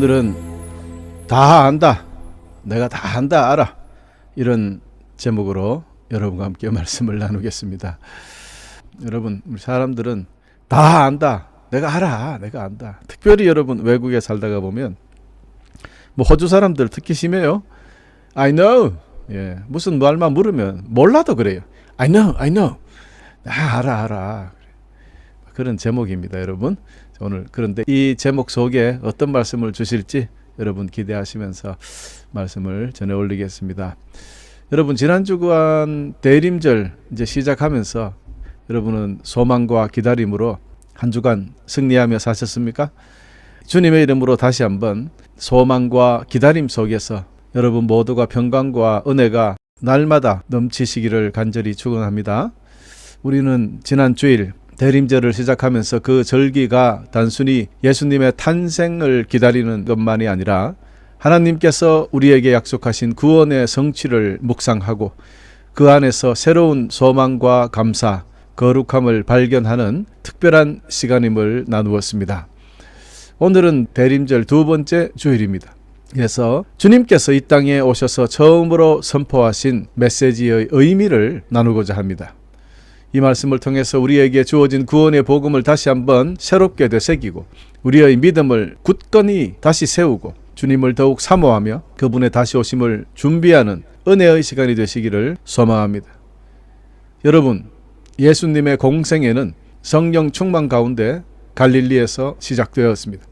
오늘은 다 안다, 내가 다 안다, 알아, 이런 제목으로 여러분과 함께 말씀을 나누겠습니다. 여러분, 우리 사람들은 다 안다, 내가 알아, 내가 안다. 특별히 여러분 외국에 살다가 보면 뭐 호주 사람들 특히 심해요. I know. 예, 무슨 말만 물으면 몰라도 그래요. I know. 알아. 그런 제목입니다, 여러분. 오늘 그런데 이 제목 속에 어떤 말씀을 주실지 여러분 기대하시면서 말씀을 전해 올리겠습니다. 여러분, 지난 주간 대림절 이제 시작하면서 여러분은 소망과 기다림으로 한 주간 승리하며 사셨습니까? 주님의 이름으로 다시 한번 소망과 기다림 속에서 여러분 모두가 평강과 은혜가 날마다 넘치시기를 간절히 축원합니다. 우리는 지난 주일 대림절을 시작하면서 그 절기가 단순히 예수님의 탄생을 기다리는 것만이 아니라 하나님께서 우리에게 약속하신 구원의 성취를 묵상하고 그 안에서 새로운 소망과 감사, 거룩함을 발견하는 특별한 시간임을 나누었습니다. 오늘은 대림절 두 번째 주일입니다. 그래서 주님께서 이 땅에 오셔서 처음으로 선포하신 메시지의 의미를 나누고자 합니다. 이 말씀을 통해서 우리에게 주어진 구원의 복음을 다시 한번 새롭게 되새기고 우리의 믿음을 굳건히 다시 세우고 주님을 더욱 사모하며 그분의 다시 오심을 준비하는 은혜의 시간이 되시기를 소망합니다. 여러분, 예수님의 공생애는 성령 충만 가운데 갈릴리에서 시작되었습니다.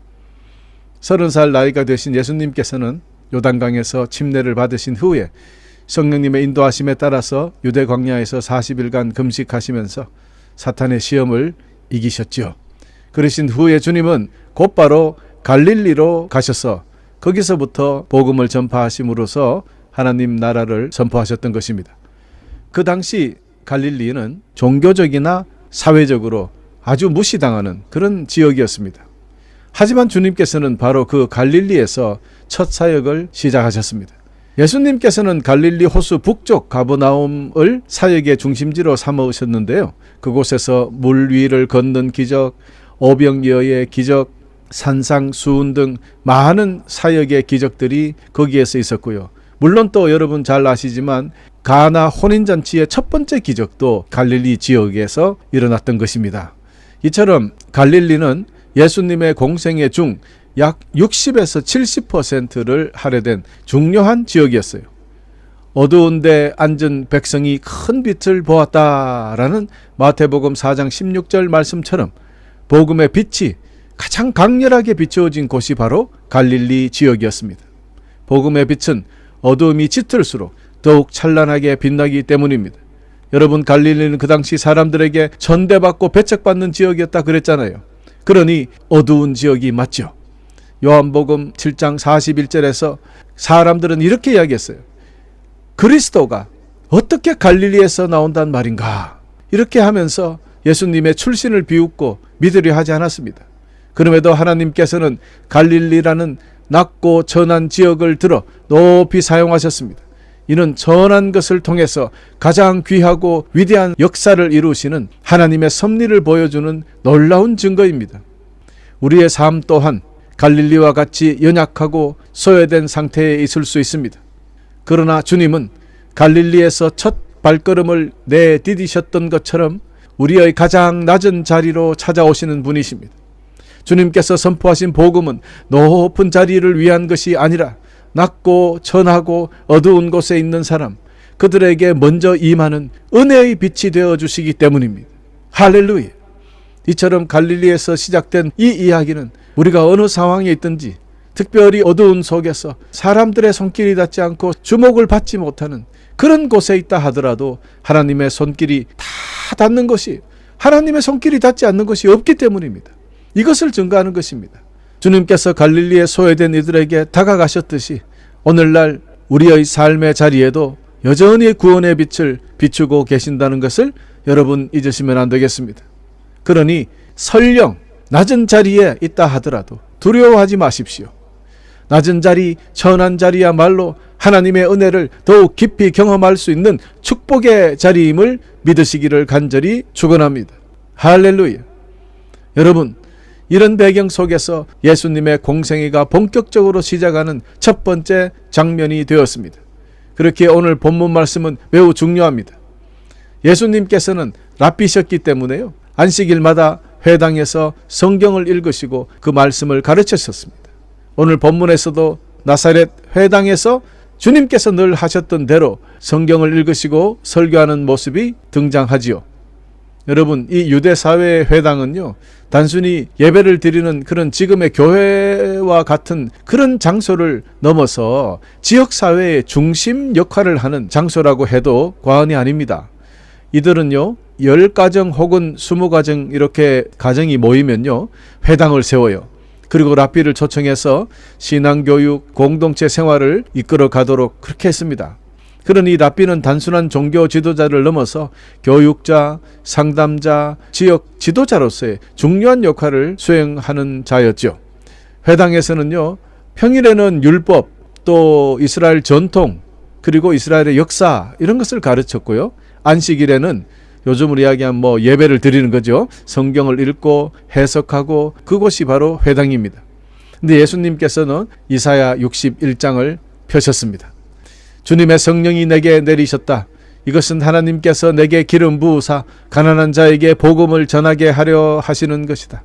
30살 나이가 되신 예수님께서는 요단강에서 침례를 받으신 후에 성령님의 인도하심에 따라서 유대 광야에서 40일간 금식하시면서 사탄의 시험을 이기셨지요. 그러신 후에 주님은 곧바로 갈릴리로 가셔서 거기서부터 복음을 전파하심으로써 하나님 나라를 선포하셨던 것입니다. 그 당시 갈릴리는 종교적이나 사회적으로 아주 무시당하는 그런 지역이었습니다. 하지만 주님께서는 바로 그 갈릴리에서 첫 사역을 시작하셨습니다. 예수님께서는 갈릴리 호수 북쪽 가버나움을 사역의 중심지로 삼으셨는데요. 그곳에서 물 위를 걷는 기적, 오병이어의 기적, 산상수훈 등 많은 사역의 기적들이 거기에서 있었고요. 물론 또 여러분 잘 아시지만 가나 혼인잔치의 첫 번째 기적도 갈릴리 지역에서 일어났던 것입니다. 이처럼 갈릴리는 예수님의 공생애 중 약 60에서 70%를 할애된 중요한 지역이었어요. 어두운 데 앉은 백성이 큰 빛을 보았다라는 마태복음 4장 16절 말씀처럼 복음의 빛이 가장 강렬하게 비추어진 곳이 바로 갈릴리 지역이었습니다. 복음의 빛은 어두움이 짙을수록 더욱 찬란하게 빛나기 때문입니다. 여러분, 갈릴리는 그 당시 사람들에게 전대받고 배척받는 지역이었다 그랬잖아요. 그러니 어두운 지역이 맞죠. 요한복음 7장 41절에서 사람들은 이렇게 이야기했어요. 그리스도가 어떻게 갈릴리에서 나온단 말인가? 이렇게 하면서 예수님의 출신을 비웃고 믿으려 하지 않았습니다. 그럼에도 하나님께서는 갈릴리라는 낮고 전한 지역을 들어 높이 사용하셨습니다. 이는 전한 것을 통해서 가장 귀하고 위대한 역사를 이루시는 하나님의 섭리를 보여주는 놀라운 증거입니다. 우리의 삶 또한 갈릴리와 같이 연약하고 소외된 상태에 있을 수 있습니다. 그러나 주님은 갈릴리에서 첫 발걸음을 내디디셨던 것처럼 우리의 가장 낮은 자리로 찾아오시는 분이십니다. 주님께서 선포하신 복음은 높은 자리를 위한 것이 아니라 낮고 천하고 어두운 곳에 있는 사람, 그들에게 먼저 임하는 은혜의 빛이 되어주시기 때문입니다. 할렐루야! 이처럼 갈릴리에서 시작된 이 이야기는 우리가 어느 상황에 있든지 특별히 어두운 속에서 사람들의 손길이 닿지 않고 주목을 받지 못하는 그런 곳에 있다 하더라도 하나님의 손길이 다 닿는 것이, 하나님의 손길이 닿지 않는 것이 없기 때문입니다. 이것을 증거하는 것입니다. 주님께서 갈릴리에 소외된 이들에게 다가가셨듯이 오늘날 우리의 삶의 자리에도 여전히 구원의 빛을 비추고 계신다는 것을 여러분 잊으시면 안 되겠습니다. 그러니 설령 낮은 자리에 있다 하더라도 두려워하지 마십시오. 낮은 자리, 천한 자리야말로 하나님의 은혜를 더욱 깊이 경험할 수 있는 축복의 자리임을 믿으시기를 간절히 축원합니다. 할렐루야. 여러분, 이런 배경 속에서 예수님의 공생애가 본격적으로 시작하는 첫 번째 장면이 되었습니다. 그렇게 오늘 본문 말씀은 매우 중요합니다. 예수님께서는 랍비셨기 때문에요, 안식일마다 회당에서 성경을 읽으시고 그 말씀을 가르치셨습니다. 오늘 본문에서도 나사렛 회당에서 주님께서 늘 하셨던 대로 성경을 읽으시고 설교하는 모습이 등장하지요. 여러분, 이 유대 사회의 회당은요, 단순히 예배를 드리는 그런 지금의 교회와 같은 그런 장소를 넘어서 지역사회의 중심 역할을 하는 장소라고 해도 과언이 아닙니다. 이들은요, 10가정 혹은 20가정 이렇게 가정이 모이면요, 회당을 세워요. 그리고 랍비를 초청해서 신앙교육, 공동체 생활을 이끌어 가도록 그렇게 했습니다. 그러니 랍비는 단순한 종교 지도자를 넘어서 교육자, 상담자, 지역 지도자로서의 중요한 역할을 수행하는 자였죠. 회당에서는요, 평일에는 율법, 또 이스라엘 전통, 그리고 이스라엘의 역사 이런 것을 가르쳤고요. 안식일에는 요즘으로 이야기하면 예배를 드리는 거죠. 성경을 읽고 해석하고, 그곳이 바로 회당입니다. 근데 예수님께서는 이사야 61장을 펴셨습니다. 주님의 성령이 내게 내리셨다. 이것은 하나님께서 내게 기름 부으사 가난한 자에게 복음을 전하게 하려 하시는 것이다.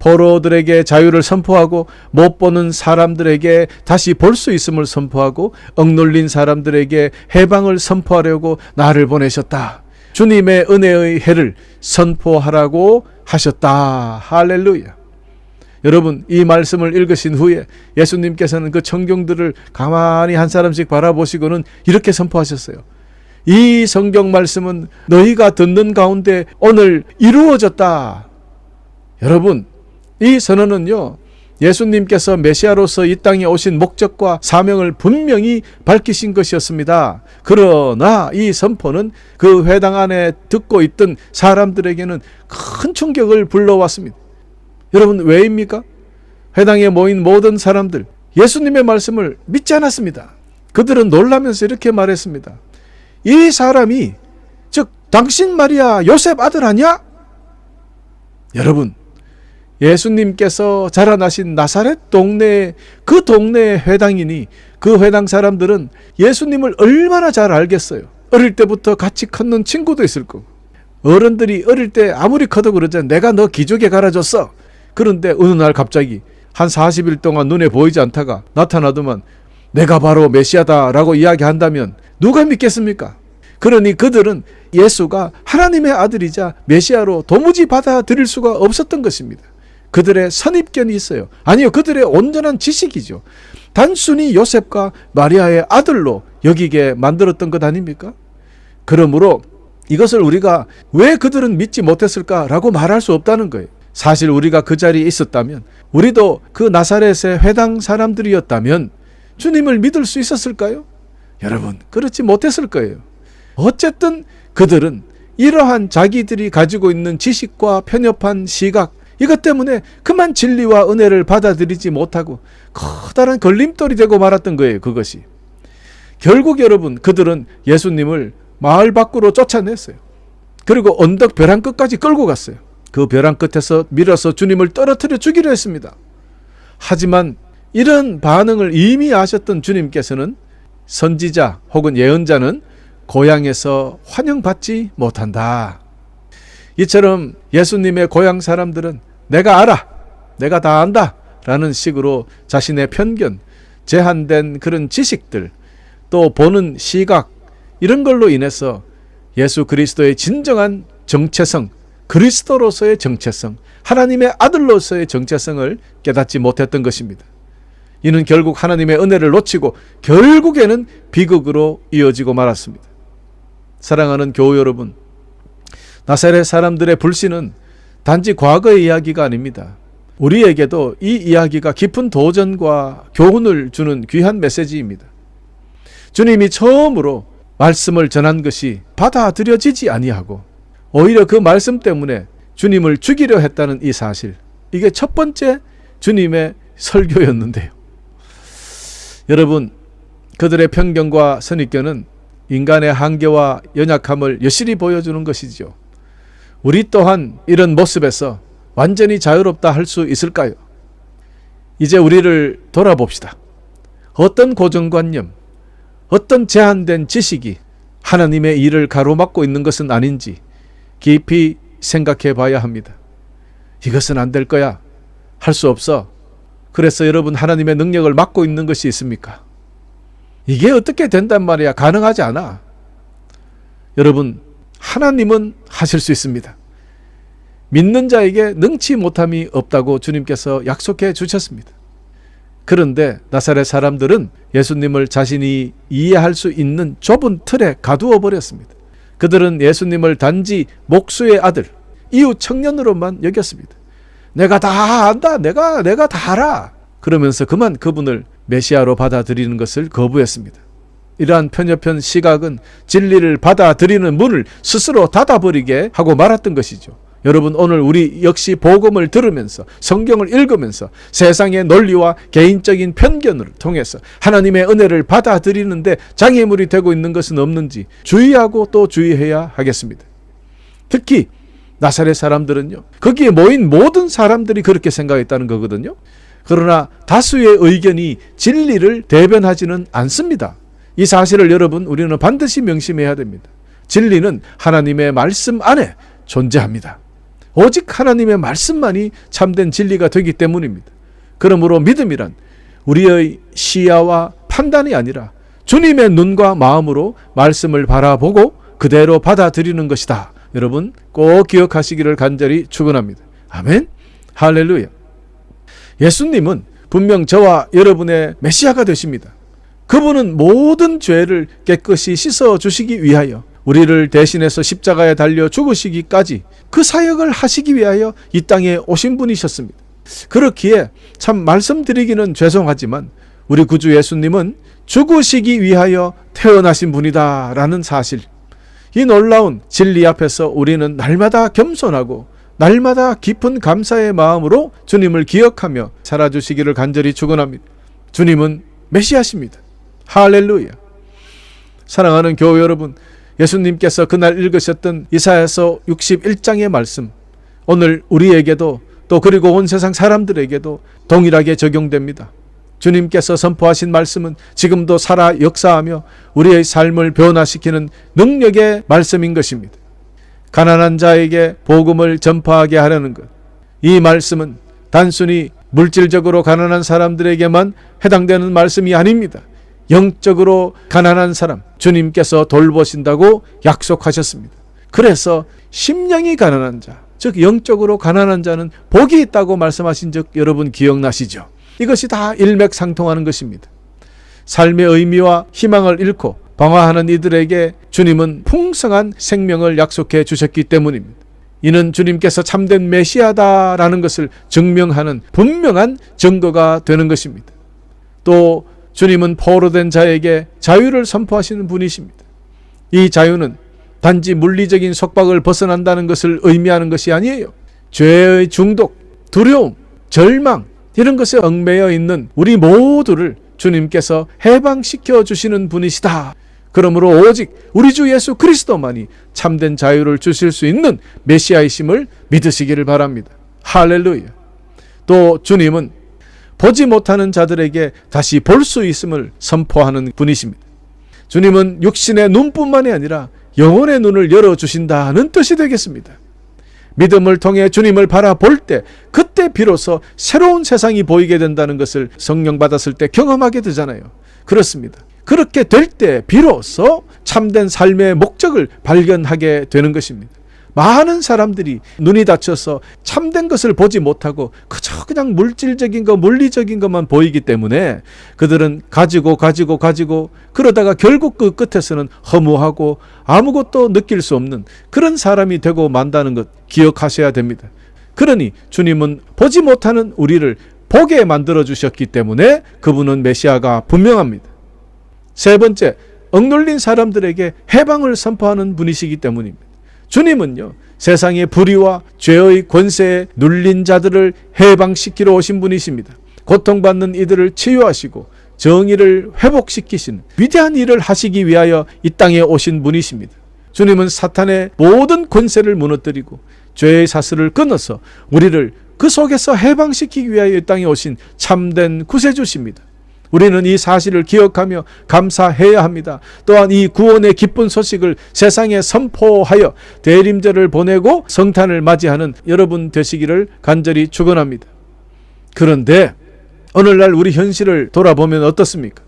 포로들에게 자유를 선포하고, 못 보는 사람들에게 다시 볼 수 있음을 선포하고, 억눌린 사람들에게 해방을 선포하려고 나를 보내셨다. 주님의 은혜의 해를 선포하라고 하셨다. 할렐루야. 여러분, 이 말씀을 읽으신 후에 예수님께서는 그 청경들을 가만히 한 사람씩 바라보시고는 이렇게 선포하셨어요. 이 성경 말씀은 너희가 듣는 가운데 오늘 이루어졌다. 여러분, 이 선언은요, 예수님께서 메시아로서 이 땅에 오신 목적과 사명을 분명히 밝히신 것이었습니다. 그러나 이 선포는 그 회당 안에 듣고 있던 사람들에게는 큰 충격을 불러왔습니다. 여러분, 왜입니까? 회당에 모인 모든 사람들, 예수님의 말씀을 믿지 않았습니다. 그들은 놀라면서 이렇게 말했습니다. 이 사람이, 즉 당신 말이야 요셉 아들 아니야? 여러분, 예수님께서 자라나신 나사렛 동네에, 그 동네의 회당이니 그 회당 사람들은 예수님을 얼마나 잘 알겠어요. 어릴 때부터 같이 컸는 친구도 있을 거고, 어른들이 어릴 때 아무리 커도 그러잖아요. 내가 너 기죽에 갈아줬어. 그런데 어느 날 갑자기 한 40일 동안 눈에 보이지 않다가 나타나더만 내가 바로 메시아다라고 이야기한다면 누가 믿겠습니까? 그러니 그들은 예수가 하나님의 아들이자 메시아로 도무지 받아들일 수가 없었던 것입니다. 그들의 선입견이 있어요. 아니요, 그들의 온전한 지식이죠. 단순히 요셉과 마리아의 아들로 여기게 만들었던 것 아닙니까? 그러므로 이것을 우리가 왜 그들은 믿지 못했을까라고 말할 수 없다는 거예요. 사실 우리가 그 자리에 있었다면, 우리도 그 나사렛의 회당 사람들이었다면 주님을 믿을 수 있었을까요? 여러분, 그렇지 못했을 거예요. 어쨌든 그들은 이러한 자기들이 가지고 있는 지식과 편협한 시각, 이것 때문에 그만 진리와 은혜를 받아들이지 못하고 커다란 걸림돌이 되고 말았던 거예요. 그것이 결국 여러분, 그들은 예수님을 마을 밖으로 쫓아냈어요. 그리고 언덕 벼랑 끝까지 끌고 갔어요. 그 벼랑 끝에서 밀어서 주님을 떨어뜨려 주기로 했습니다. 하지만 이런 반응을 이미 아셨던 주님께서는 선지자 혹은 예언자는 고향에서 환영받지 못한다. 이처럼 예수님의 고향 사람들은 내가 알아, 내가 다 안다 라는 식으로 자신의 편견, 제한된 그런 지식들, 또 보는 시각, 이런 걸로 인해서 예수 그리스도의 진정한 정체성, 그리스도로서의 정체성, 하나님의 아들로서의 정체성을 깨닫지 못했던 것입니다. 이는 결국 하나님의 은혜를 놓치고 결국에는 비극으로 이어지고 말았습니다. 사랑하는 교우 여러분, 나사렛 사람들의 불신은 단지 과거의 이야기가 아닙니다. 우리에게도 이 이야기가 깊은 도전과 교훈을 주는 귀한 메시지입니다. 주님이 처음으로 말씀을 전한 것이 받아들여지지 아니하고 오히려 그 말씀 때문에 주님을 죽이려 했다는 이 사실, 이게 첫 번째 주님의 설교였는데요. 여러분, 그들의 편견과 선입견은 인간의 한계와 연약함을 여실히 보여주는 것이죠. 우리 또한 이런 모습에서 완전히 자유롭다 할 수 있을까요? 이제 우리를 돌아봅시다. 어떤 고정관념, 어떤 제한된 지식이 하나님의 일을 가로막고 있는 것은 아닌지 깊이 생각해 봐야 합니다. 이것은 안 될 거야. 할 수 없어. 그래서 여러분 하나님의 능력을 막고 있는 것이 있습니까? 이게 어떻게 된단 말이야. 가능하지 않아. 여러분, 하나님은 하실 수 있습니다. 믿는 자에게 능치 못함이 없다고 주님께서 약속해 주셨습니다. 그런데 나사렛 사람들은 예수님을 자신이 이해할 수 있는 좁은 틀에 가두어 버렸습니다. 그들은 예수님을 단지 목수의 아들, 이웃 청년으로만 여겼습니다. 내가 다 안다. 내가 다 알아. 그러면서 그만 그분을 메시아로 받아들이는 것을 거부했습니다. 이러한 편협한 시각은 진리를 받아들이는 문을 스스로 닫아버리게 하고 말았던 것이죠. 여러분, 오늘 우리 역시 복음을 들으면서 성경을 읽으면서 세상의 논리와 개인적인 편견을 통해서 하나님의 은혜를 받아들이는데 장애물이 되고 있는 것은 없는지 주의하고 또 주의해야 하겠습니다. 특히 나사렛 사람들은요, 거기에 모인 모든 사람들이 그렇게 생각했다는 거거든요. 그러나 다수의 의견이 진리를 대변하지는 않습니다. 이 사실을 여러분, 우리는 반드시 명심해야 됩니다. 진리는 하나님의 말씀 안에 존재합니다. 오직 하나님의 말씀만이 참된 진리가 되기 때문입니다. 그러므로 믿음이란 우리의 시야와 판단이 아니라 주님의 눈과 마음으로 말씀을 바라보고 그대로 받아들이는 것이다. 여러분 꼭 기억하시기를 간절히 축원합니다. 아멘. 할렐루야. 예수님은 분명 저와 여러분의 메시아가 되십니다. 그분은 모든 죄를 깨끗이 씻어주시기 위하여 우리를 대신해서 십자가에 달려 죽으시기까지 그 사역을 하시기 위하여 이 땅에 오신 분이셨습니다. 그렇기에 참 말씀드리기는 죄송하지만 우리 구주 예수님은 죽으시기 위하여 태어나신 분이다 라는 사실, 이 놀라운 진리 앞에서 우리는 날마다 겸손하고 날마다 깊은 감사의 마음으로 주님을 기억하며 살아주시기를 간절히 축원합니다. 주님은 메시아십니다. 할렐루야. 사랑하는 교회 여러분, 예수님께서 그날 읽으셨던 이사야서 61장의 말씀, 오늘 우리에게도 또 그리고 온 세상 사람들에게도 동일하게 적용됩니다. 주님께서 선포하신 말씀은 지금도 살아 역사하며 우리의 삶을 변화시키는 능력의 말씀인 것입니다. 가난한 자에게 복음을 전파하게 하려는 것, 이 말씀은 단순히 물질적으로 가난한 사람들에게만 해당되는 말씀이 아닙니다. 영적으로 가난한 사람 주님께서 돌보신다고 약속하셨습니다. 그래서 심령이 가난한 자, 즉 영적으로 가난한 자는 복이 있다고 말씀하신 적 여러분 기억나시죠? 이것이 다 일맥상통하는 것입니다. 삶의 의미와 희망을 잃고 방황하는 이들에게 주님은 풍성한 생명을 약속해 주셨기 때문입니다. 이는 주님께서 참된 메시아다라는 것을 증명하는 분명한 증거가 되는 것입니다. 또 주님은 포로된 자에게 자유를 선포하시는 분이십니다. 이 자유는 단지 물리적인 속박을 벗어난다는 것을 의미하는 것이 아니에요. 죄의 중독, 두려움, 절망 이런 것에 얽매여 있는 우리 모두를 주님께서 해방시켜 주시는 분이시다. 그러므로 오직 우리 주 예수 그리스도만이 참된 자유를 주실 수 있는 메시아이심을 믿으시기를 바랍니다. 할렐루야. 또 주님은 보지 못하는 자들에게 다시 볼 수 있음을 선포하는 분이십니다. 주님은 육신의 눈뿐만이 아니라 영혼의 눈을 열어주신다는 뜻이 되겠습니다. 믿음을 통해 주님을 바라볼 때 그때 비로소 새로운 세상이 보이게 된다는 것을 성령 받았을 때 경험하게 되잖아요. 그렇습니다. 그렇게 될 때 비로소 참된 삶의 목적을 발견하게 되는 것입니다. 많은 사람들이 눈이 닫혀서 참된 것을 보지 못하고 그저 그냥 물질적인 것, 물리적인 것만 보이기 때문에 그들은 가지고 그러다가 결국 그 끝에서는 허무하고 아무것도 느낄 수 없는 그런 사람이 되고 만다는 것 기억하셔야 됩니다. 그러니 주님은 보지 못하는 우리를 보게 만들어 주셨기 때문에 그분은 메시아가 분명합니다. 세 번째, 억눌린 사람들에게 해방을 선포하는 분이시기 때문입니다. 주님은요, 세상의 불의와 죄의 권세에 눌린 자들을 해방시키러 오신 분이십니다. 고통받는 이들을 치유하시고 정의를 회복시키시는 위대한 일을 하시기 위하여 이 땅에 오신 분이십니다. 주님은 사탄의 모든 권세를 무너뜨리고 죄의 사슬을 끊어서 우리를 그 속에서 해방시키기 위하여 이 땅에 오신 참된 구세주십니다. 우리는 이 사실을 기억하며 감사해야 합니다. 또한 이 구원의 기쁜 소식을 세상에 선포하여 대림절을 보내고 성탄을 맞이하는 여러분 되시기를 간절히 축원합니다. 그런데 오늘날 우리 현실을 돌아보면 어떻습니까?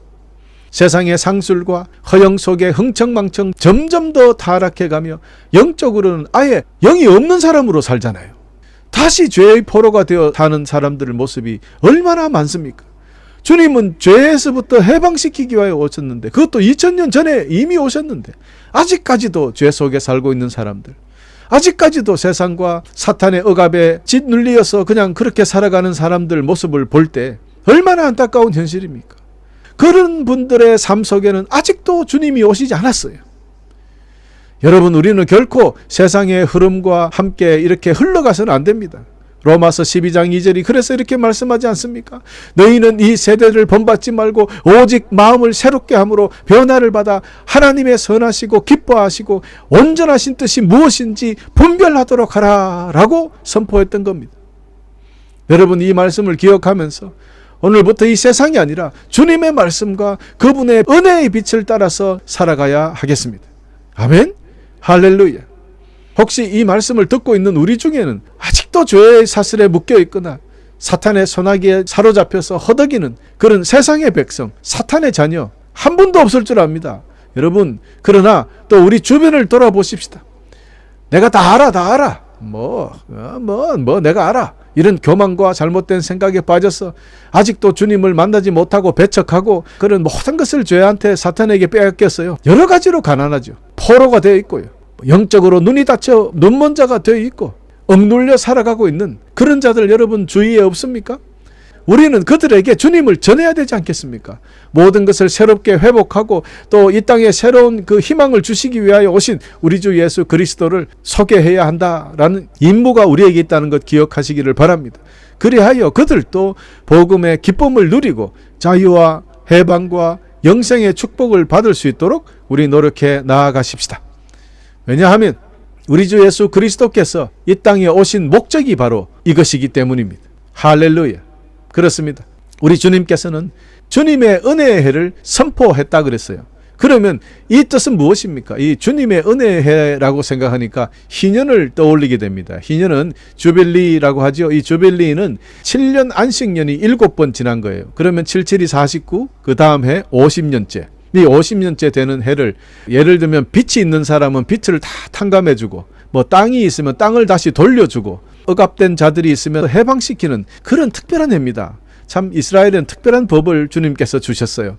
세상의 상술과 허영 속에 흥청망청 점점 더 타락해가며 영적으로는 아예 영이 없는 사람으로 살잖아요. 다시 죄의 포로가 되어 사는 사람들의 모습이 얼마나 많습니까? 주님은 죄에서부터 해방시키기 위하여 오셨는데, 그것도 2000년 전에 이미 오셨는데 아직까지도 죄 속에 살고 있는 사람들, 아직까지도 세상과 사탄의 억압에 짓눌리어서 그냥 그렇게 살아가는 사람들 모습을 볼 때 얼마나 안타까운 현실입니까? 그런 분들의 삶 속에는 아직도 주님이 오시지 않았어요. 여러분, 우리는 결코 세상의 흐름과 함께 이렇게 흘러가서는 안 됩니다. 로마서 12장 2절이 그래서 이렇게 말씀하지 않습니까? 너희는 이 세대를 본받지 말고 오직 마음을 새롭게 함으로 변화를 받아 하나님의 선하시고 기뻐하시고 온전하신 뜻이 무엇인지 분별하도록 하라 라고 선포했던 겁니다. 여러분, 이 말씀을 기억하면서 오늘부터 이 세상이 아니라 주님의 말씀과 그분의 은혜의 빛을 따라서 살아가야 하겠습니다. 아멘? 할렐루야. 혹시 이 말씀을 듣고 있는 우리 중에는 아직도 죄의 사슬에 묶여 있거나 사탄의 소나기에 사로잡혀서 허덕이는 그런 세상의 백성, 사탄의 자녀 한 분도 없을 줄 압니다. 여러분, 그러나 또 우리 주변을 돌아보십시다. 내가 다 알아. 내가 알아. 이런 교만과 잘못된 생각에 빠져서 아직도 주님을 만나지 못하고 배척하고 그런 모든 것을 죄한테 사탄에게 빼앗겼어요. 여러 가지로 가난하죠. 포로가 되어 있고요. 영적으로 눈이 닫혀 눈먼 자가 되어 있고 억눌려 살아가고 있는 그런 자들 여러분 주위에 없습니까? 우리는 그들에게 주님을 전해야 되지 않겠습니까? 모든 것을 새롭게 회복하고 또 이 땅에 새로운 그 희망을 주시기 위하여 오신 우리 주 예수 그리스도를 소개해야 한다라는 임무가 우리에게 있다는 것 기억하시기를 바랍니다. 그리하여 그들도 복음의 기쁨을 누리고 자유와 해방과 영생의 축복을 받을 수 있도록 우리 노력해 나아가십시다. 왜냐하면 우리 주 예수 그리스도께서 이 땅에 오신 목적이 바로 이것이기 때문입니다. 할렐루야. 그렇습니다. 우리 주님께서는 주님의 은혜의 해를 선포했다 그랬어요. 그러면 이 뜻은 무엇입니까? 이 주님의 은혜의 해라고 생각하니까 희년을 떠올리게 됩니다. 희년은 주빌리라고 하죠. 이 주빌리는 7년 안식년이 7번 지난 거예요. 그러면 77이 49, 그 다음 해 50년째. 이 50년째 되는 해를 예를 들면 빚이 있는 사람은 빚을 다 탕감해주고 뭐 땅이 있으면 땅을 다시 돌려주고 억압된 자들이 있으면 해방시키는 그런 특별한 해입니다. 참 이스라엘은 특별한 법을 주님께서 주셨어요.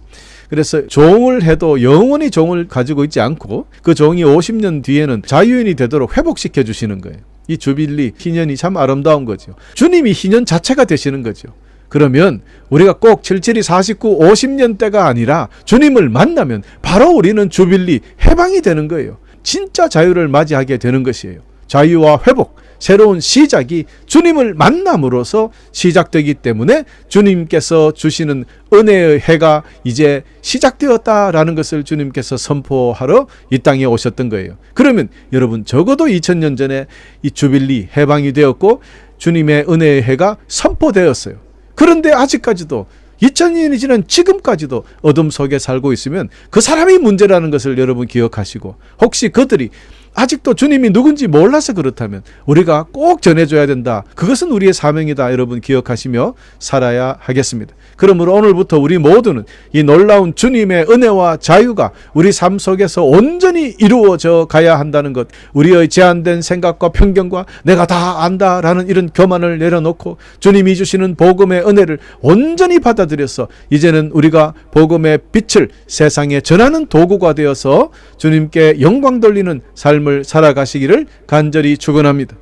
그래서 종을 해도 영원히 종을 가지고 있지 않고 그 종이 50년 뒤에는 자유인이 되도록 회복시켜 주시는 거예요. 이 주빌리 희년이 참 아름다운 거죠. 주님이 희년 자체가 되시는 거죠. 그러면 우리가 꼭 77이 49, 50년대가 아니라 주님을 만나면 바로 우리는 주빌리 해방이 되는 거예요. 진짜 자유를 맞이하게 되는 것이에요. 자유와 회복, 새로운 시작이 주님을 만남으로써 시작되기 때문에 주님께서 주시는 은혜의 해가 이제 시작되었다라는 것을 주님께서 선포하러 이 땅에 오셨던 거예요. 그러면 여러분 적어도 2000년 전에 이 주빌리 해방이 되었고 주님의 은혜의 해가 선포되었어요. 그런데 아직까지도 2000년이 지난 지금까지도 어둠 속에 살고 있으면 그 사람이 문제라는 것을 여러분 기억하시고, 혹시 그들이 아직도 주님이 누군지 몰라서 그렇다면 우리가 꼭 전해줘야 된다. 그것은 우리의 사명이다. 여러분 기억하시며 살아야 하겠습니다. 그러므로 오늘부터 우리 모두는 이 놀라운 주님의 은혜와 자유가 우리 삶 속에서 온전히 이루어져 가야 한다는 것, 우리의 제한된 생각과 편견과 내가 다 안다라는 이런 교만을 내려놓고 주님이 주시는 복음의 은혜를 온전히 받아들여서 이제는 우리가 복음의 빛을 세상에 전하는 도구가 되어서 주님께 영광 돌리는 삶을 살아가시기를 간절히 축원합니다.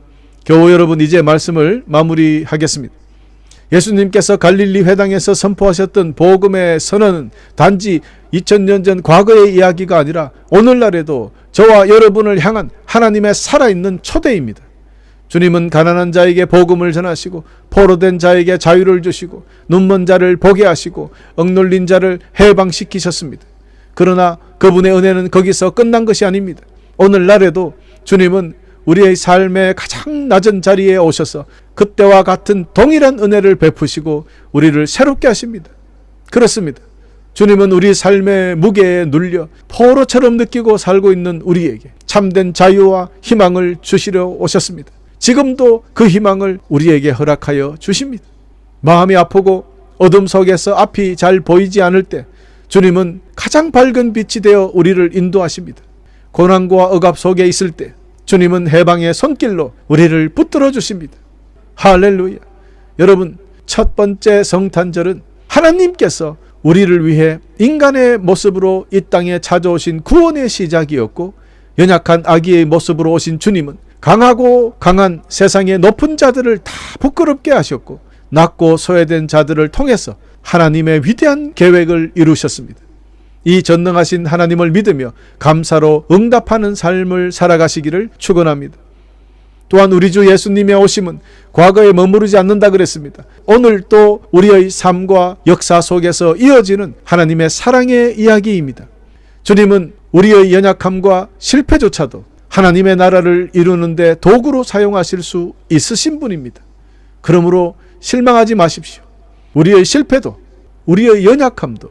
교우 여러분, 이제 말씀을 마무리하겠습니다. 예수님께서 갈릴리 회당에서 선포하셨던 복음의 선언은 단지 2000년 전 과거의 이야기가 아니라 오늘날에도 저와 여러분을 향한 하나님의 살아있는 초대입니다. 주님은 가난한 자에게 복음을 전하시고 포로된 자에게 자유를 주시고 눈먼 자를 보게 하시고 억눌린 자를 해방시키셨습니다. 그러나 그분의 은혜는 거기서 끝난 것이 아닙니다. 오늘날에도 주님은 우리의 삶의 가장 낮은 자리에 오셔서 그때와 같은 동일한 은혜를 베푸시고 우리를 새롭게 하십니다. 그렇습니다. 주님은 우리 삶의 무게에 눌려 포로처럼 느끼고 살고 있는 우리에게 참된 자유와 희망을 주시려 오셨습니다. 지금도 그 희망을 우리에게 허락하여 주십니다. 마음이 아프고 어둠 속에서 앞이 잘 보이지 않을 때 주님은 가장 밝은 빛이 되어 우리를 인도하십니다. 고난과 억압 속에 있을 때 주님은 해방의 손길로 우리를 붙들어 주십니다. 할렐루야. 여러분, 첫 번째 성탄절은 하나님께서 우리를 위해 인간의 모습으로 이 땅에 찾아오신 구원의 시작이었고, 연약한 아기의 모습으로 오신 주님은 강하고 강한 세상의 높은 자들을 다 부끄럽게 하셨고, 낮고 소외된 자들을 통해서 하나님의 위대한 계획을 이루셨습니다. 이 전능하신 하나님을 믿으며 감사로 응답하는 삶을 살아가시기를 축원합니다. 또한 우리 주 예수님의 오심은 과거에 머무르지 않는다 그랬습니다. 오늘 또 우리의 삶과 역사 속에서 이어지는 하나님의 사랑의 이야기입니다. 주님은 우리의 연약함과 실패조차도 하나님의 나라를 이루는데 도구로 사용하실 수 있으신 분입니다. 그러므로 실망하지 마십시오. 우리의 실패도, 우리의 연약함도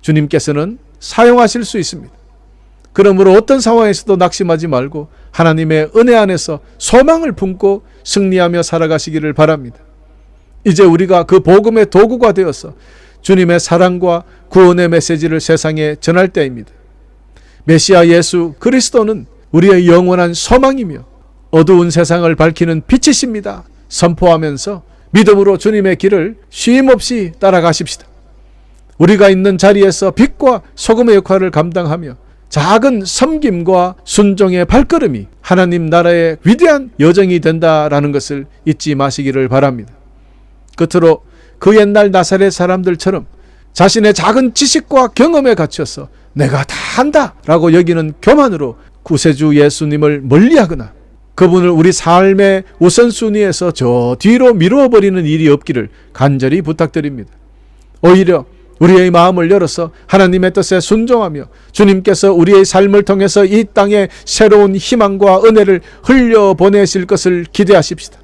주님께서는 사용하실 수 있습니다. 그러므로 어떤 상황에서도 낙심하지 말고 하나님의 은혜 안에서 소망을 품고 승리하며 살아가시기를 바랍니다. 이제 우리가 그 복음의 도구가 되어서 주님의 사랑과 구원의 메시지를 세상에 전할 때입니다. 메시아 예수 그리스도는 우리의 영원한 소망이며 어두운 세상을 밝히는 빛이십니다. 선포하면서 믿음으로 주님의 길을 쉼없이 따라가십시다. 우리가 있는 자리에서 빛과 소금의 역할을 감당하며 작은 섬김과 순종의 발걸음이 하나님 나라의 위대한 여정이 된다라는 것을 잊지 마시기를 바랍니다. 끝으로 그 옛날 나사렛 사람들처럼 자신의 작은 지식과 경험에 갇혀서 내가 다 한다 라고 여기는 교만으로 구세주 예수님을 멀리하거나 그분을 우리 삶의 우선순위에서 저 뒤로 미루어버리는 일이 없기를 간절히 부탁드립니다. 오히려 우리의 마음을 열어서 하나님의 뜻에 순종하며 주님께서 우리의 삶을 통해서 이 땅에 새로운 희망과 은혜를 흘려보내실 것을 기대하십시다.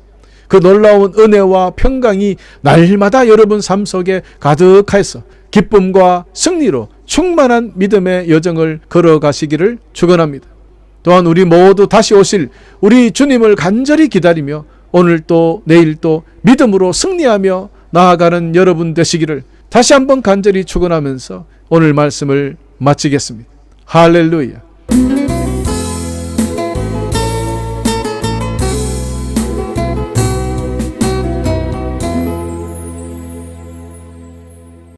그 놀라운 은혜와 평강이 날마다 여러분 삶 속에 가득해서 기쁨과 승리로 충만한 믿음의 여정을 걸어가시기를 축원합니다. 또한 우리 모두 다시 오실 우리 주님을 간절히 기다리며 오늘 또 내일 또 믿음으로 승리하며 나아가는 여러분 되시기를 다시 한번 간절히 축원하면서 오늘 말씀을 마치겠습니다. 할렐루야.